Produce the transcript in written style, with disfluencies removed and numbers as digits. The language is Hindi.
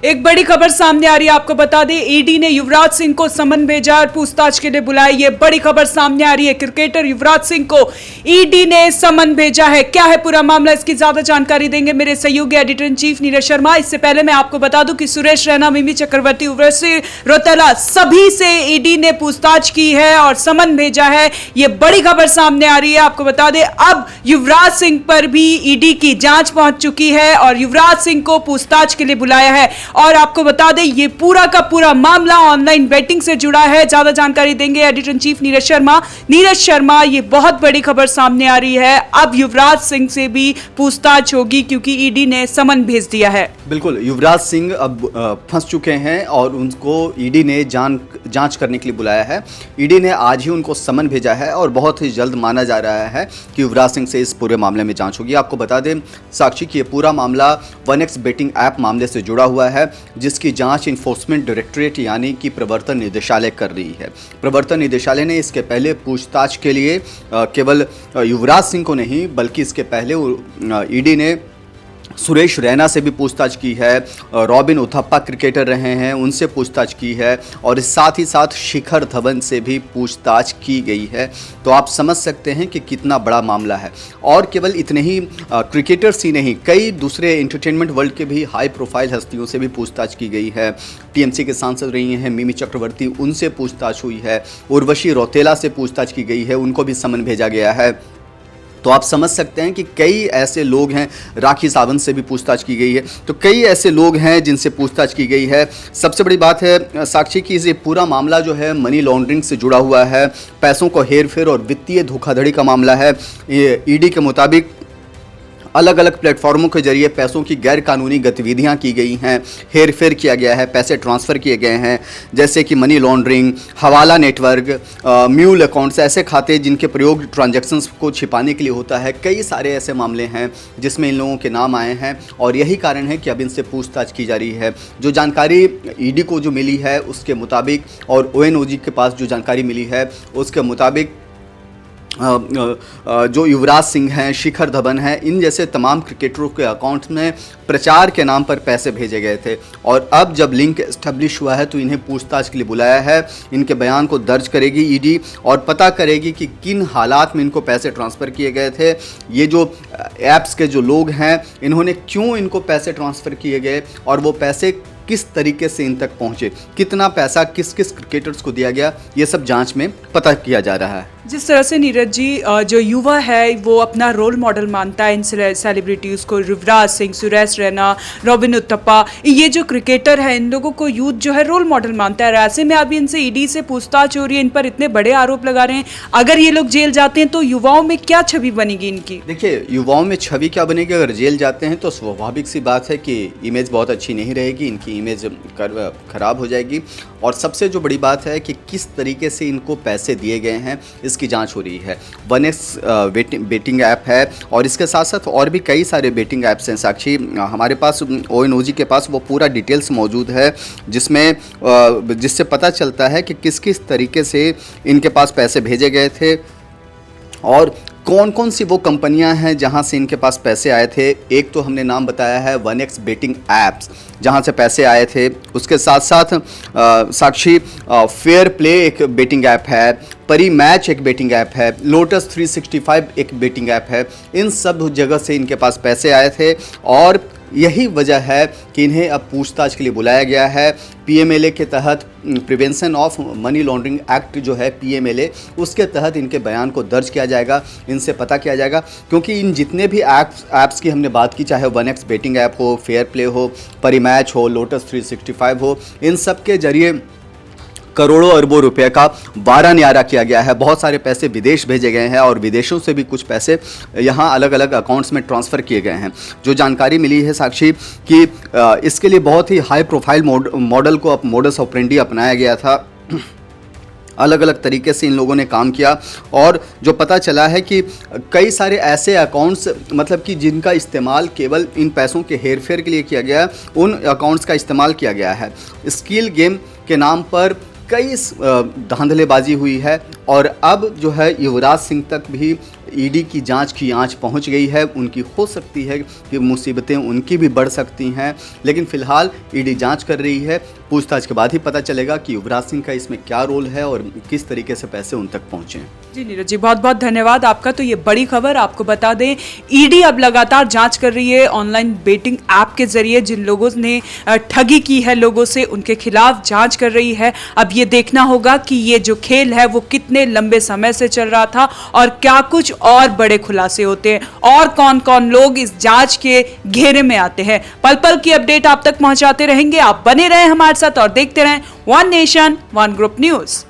एक बड़ी खबर सामने आ रही है। आपको बता दें, ईडी ने युवराज सिंह को समन भेजा और पूछताछ के लिए बुलाया। ये बड़ी खबर सामने आ रही है। क्रिकेटर युवराज सिंह को ईडी ने समन भेजा है। क्या है पूरा मामला, इसकी ज्यादा जानकारी देंगे मेरे सहयोगी editor in chief Neeraj Sharma. इससे पहले मैं आपको बता दूं कि सुरेश रैना, मिमी चक्रवर्ती, उर्वशी रौतेला सभी से ईडी ने पूछताछ की है और समन भेजा है। ये बड़ी खबर सामने आ रही है। आपको बता दें, अब युवराज सिंह पर भी ईडी की जांच पहुंच चुकी है और युवराज सिंह को पूछताछ के लिए बुलाया है। और आपको बता दें, ये पूरा का पूरा मामला ऑनलाइन बेटिंग से जुड़ा है। ज्यादा जानकारी देंगे editor in chief Neeraj Sharma. Neeraj Sharma, ये बहुत बड़ी खबर सामने आ रही है। अब युवराज सिंह से भी पूछताछ होगी क्योंकि ईडी ने समन भेज दिया है। बिल्कुल, युवराज सिंह अब फंस चुके हैं और उनको ईडी ने जांच करने के लिए बुलाया है। ईडी ने आज ही उनको समन भेजा है और बहुत ही जल्द माना जा रहा है कि युवराज सिंह से इस पूरे मामले में जांच होगी। आपको बता दें साक्षी कि ये पूरा मामला 1x बेटिंग ऐप मामले से जुड़ा हुआ है, जिसकी जांच इन्फोर्समेंट डायरेक्टरेट यानी कि प्रवर्तन निदेशालय कर रही है। प्रवर्तन निदेशालय ने इसके पहले पूछताछ के लिए केवल युवराज सिंह को नहीं बल्कि इसके पहले ईडी ने सुरेश रैना से भी पूछताछ की है, रॉबिन उथप्पा क्रिकेटर रहे हैं उनसे पूछताछ की है और साथ ही साथ शिखर धवन से भी पूछताछ की गई है। तो आप समझ सकते हैं कि कितना बड़ा मामला है। और केवल इतने ही क्रिकेटर्स ही नहीं, कई दूसरे एंटरटेनमेंट वर्ल्ड के भी हाई प्रोफाइल हस्तियों से भी पूछताछ की गई है। टीएमसी के सांसद रही हैं मिमी चक्रवर्ती, उनसे पूछताछ हुई है। उर्वशी रौतेला से पूछताछ की गई है, उनको भी समन भेजा गया है। तो आप समझ सकते हैं कि कई ऐसे लोग हैं, राखी सावंत से भी पूछताछ की गई है। तो कई ऐसे लोग हैं जिनसे पूछताछ की गई है। सबसे बड़ी बात है साक्षी की, ये पूरा मामला जो है मनी लॉन्ड्रिंग से जुड़ा हुआ है, पैसों को हेरफेर और वित्तीय धोखाधड़ी का मामला है। ये ईडी के मुताबिक अलग अलग प्लेटफॉर्मों के जरिए पैसों की गैर कानूनी गतिविधियां की गई हैं, हेरफेर किया गया है, पैसे ट्रांसफ़र किए गए हैं, जैसे कि मनी लॉन्ड्रिंग, हवाला नेटवर्क, म्यूल अकाउंट्स, ऐसे खाते जिनके प्रयोग ट्रांजैक्शंस को छिपाने के लिए होता है। कई सारे ऐसे मामले हैं जिसमें इन लोगों के नाम आए हैं और यही कारण है कि अब इनसे पूछताछ की जा रही है। जो जानकारी ईडी को जो मिली है उसके मुताबिक और ओएनओजी के पास जो जानकारी मिली है उसके मुताबिक जो युवराज सिंह हैं, शिखर धवन हैं, इन जैसे तमाम क्रिकेटरों के अकाउंट में प्रचार के नाम पर पैसे भेजे गए थे। और अब जब लिंक एस्टेब्लिश हुआ है तो इन्हें पूछताछ के लिए बुलाया है। इनके बयान को दर्ज करेगी ईडी और पता करेगी कि किन हालात में इनको पैसे ट्रांसफ़र किए गए थे। ये जो ऐप्स के जो लोग हैं, इन्होंने क्यों इनको पैसे ट्रांसफ़र किए गए और वो पैसे किस तरीके से इन तक पहुंचे, कितना पैसा किस किस क्रिकेटर्स को दिया गया, ये सब जांच में पता किया जा रहा है। जिस तरह से नीरज जी, जो युवा है वो अपना रोल मॉडल मानता है इन सेलिब्रिटीज़ को, युवराज सिंह, सुरेश रैना, रॉबिन उथप्पा, ये जो क्रिकेटर है, इन लोगों को यूथ जो है रोल मॉडल मानता है। ऐसे में अभी इनसे ईडी से पूछताछ हो रही है, इन पर इतने बड़े आरोप लगा रहे हैं। अगर ये लोग जेल जाते हैं तो युवाओं में क्या छवि बनेगी इनकी? देखिए, युवाओं में छवि क्या बनेगी? अगर जेल जाते हैं तो स्वाभाविक सी बात है कि इमेज बहुत अच्छी नहीं रहेगी, इनकी इमेज खराब हो जाएगी। और सबसे जो बड़ी बात है कि किस तरीके से इनको पैसे दिए गए हैं, इसकी जांच हो रही है। 1x बेटिंग ऐप है और इसके साथ साथ और भी कई सारे बेटिंग ऐप्स हैं साक्षी। हमारे पास ओएनओजी के पास वो पूरा डिटेल्स मौजूद है जिससे पता चलता है कि किस किस तरीके से इनके पास पैसे भेजे गए थे और कौन कौन सी वो कंपनियां हैं जहां से इनके पास पैसे आए थे। एक तो हमने नाम बताया है 1x बेटिंग ऐप्स, जहां से पैसे आए थे। उसके साथ साथ साक्षी फेयर प्ले एक बेटिंग ऐप है, परी मैच एक बेटिंग ऐप है, लोटस 365 एक बेटिंग ऐप है। इन सब जगह से इनके पास पैसे आए थे और यही वजह है कि इन्हें अब पूछताछ के लिए बुलाया गया है। पीएमएलए के तहत, prevention of money laundering act जो है पीएमएलए, उसके तहत इनके बयान को दर्ज किया जाएगा, इनसे पता किया जाएगा। क्योंकि इन जितने भी ऐप्स की हमने बात की, चाहे 1x बेटिंग ऐप हो, फेयर प्ले हो, परी मैच हो, लोटस 365 हो, इन सब के जरिए करोड़ों अरबों रुपए का वारा न्यारा किया गया है। बहुत सारे पैसे विदेश भेजे गए हैं और विदेशों से भी कुछ पैसे यहाँ अलग अलग अकाउंट्स में ट्रांसफ़र किए गए हैं। जो जानकारी मिली है साक्षी कि इसके लिए बहुत ही हाई प्रोफाइल मॉडल को मोडस ऑपरेंडी अपनाया गया था। अलग अलग तरीके से इन लोगों ने काम किया और जो पता चला है कि कई सारे ऐसे अकाउंट्स, मतलब कि जिनका इस्तेमाल केवल इन पैसों के हेरफेर के लिए किया गया, उन अकाउंट्स का इस्तेमाल किया गया है। स्किल गेम के नाम पर कई धांधलेबाजी हुई है और अब जो है युवराज सिंह तक भी ईडी की जांच की आंच पहुंच गई है। उनकी हो सकती है कि मुसीबतें उनकी भी बढ़ सकती हैं, लेकिन फिलहाल ईडी जांच कर रही है। पूछताछ के बाद ही पता चलेगा कि युवराज सिंह का इसमें क्या रोल है और किस तरीके से पैसे उन तक पहुंचे। जी नीरज जी, बहुत बहुत धन्यवाद आपका। तो ये बड़ी खबर आपको बता दें, ईडी अब लगातार जांच कर रही है ऑनलाइन बेटिंग ऐप के जरिए जिन लोगों ने ठगी की है लोगों से, उनके खिलाफ जांच कर रही है। अब ये देखना होगा कि ये जो खेल है वो कितने लंबे समय से चल रहा था और क्या कुछ और बड़े खुलासे होते हैं और कौन कौन लोग इस जांच के घेरे में आते हैं। पल पल की अपडेट आप तक पहुंचाते रहेंगे। आप बने रहें हमारे साथ और देखते रहें one nation one group news.